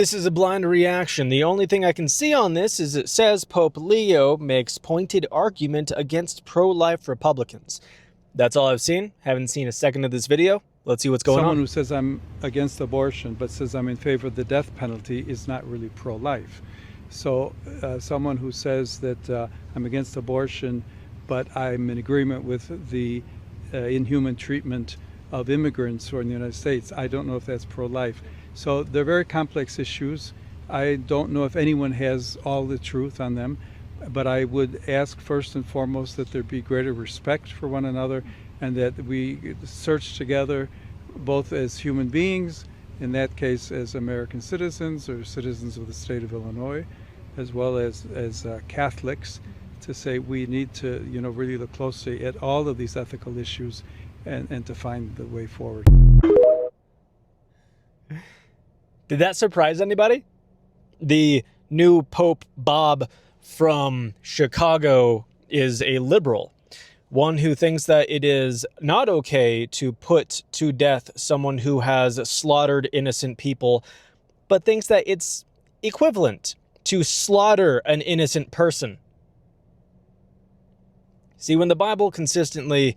This is a blind reaction. The only thing I can see on this is it says Pope Leo makes pointed argument against pro-life Republicans. That's all I've seen. Haven't seen a second of this video. Let's see what's going Someone on. who says I'm against abortion but says I'm in favor of the death penalty is not really pro-life. So someone who says that I'm against abortion but I'm in agreement with the inhuman treatment of immigrants who are in the United States, I don't know if that's pro-life. So they're very complex issues. I don't know if anyone has all the truth on them, but I would ask first and foremost that there be greater respect for one another and that we search together both as human beings, in that case as American citizens or citizens of the state of Illinois, as well as Catholics, to say we need to really look closely at all of these ethical issues and to find the way forward. Did that surprise anybody? The new Pope Bob from Chicago is a liberal, one who thinks that it is not okay to put to death someone who has slaughtered innocent people, but thinks that it's equivalent to slaughter an innocent person. See, when the Bible consistently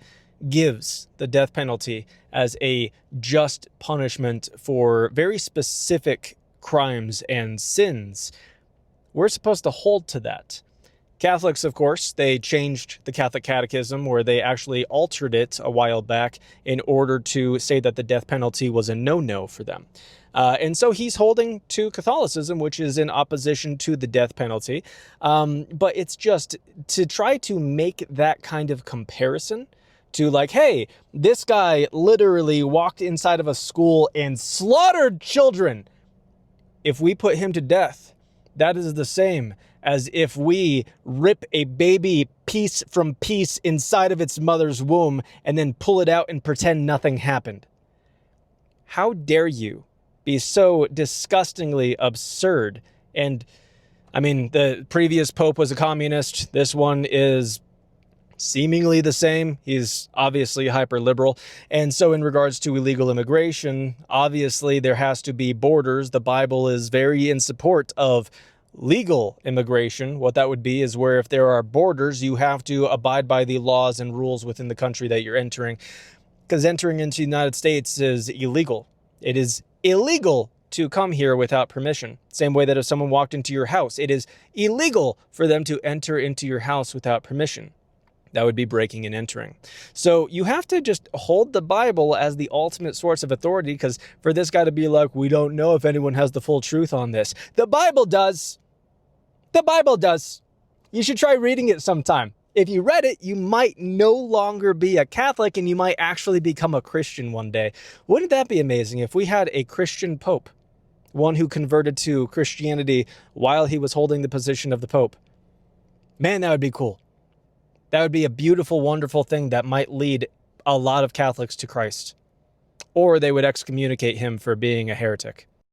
gives the death penalty as a just punishment for very specific crimes and sins, we're supposed to hold to that. Catholics, of course, they changed the Catholic Catechism, where they actually altered it a while back in order to say that the death penalty was a no-no for them. And so he's holding to Catholicism, which is in opposition to the death penalty. But it's just to try to make that kind of comparison to like, hey, this guy literally walked inside of a school and slaughtered children. If we put him to death, that is the same as if we rip a baby piece from piece inside of its mother's womb and then pull it out and pretend nothing happened. How dare you be so disgustingly absurd? And I mean, the previous pope was a communist. This one is seemingly the same. He's obviously hyper-liberal. And so in regards to illegal immigration, obviously there has to be borders. The Bible is very in support of legal immigration. What that would be is where if there are borders, you have to abide by the laws and rules within the country that you're entering. Because entering into the United States is illegal. It is illegal to come here without permission. Same way that if someone walked into your house, it is illegal for them to enter into your house without permission. That would be breaking and entering. So you have to just hold the Bible as the ultimate source of authority, because for this guy to be like, we don't know if anyone has the full truth on this. The Bible does. The Bible does. You should try reading it sometime. If you read it, you might no longer be a Catholic and you might actually become a Christian one day. Wouldn't that be amazing if we had a Christian Pope? One who converted to Christianity while he was holding the position of the Pope. Man, that would be cool. That would be a beautiful, wonderful thing that might lead a lot of Catholics to Christ. Or they would excommunicate him for being a heretic.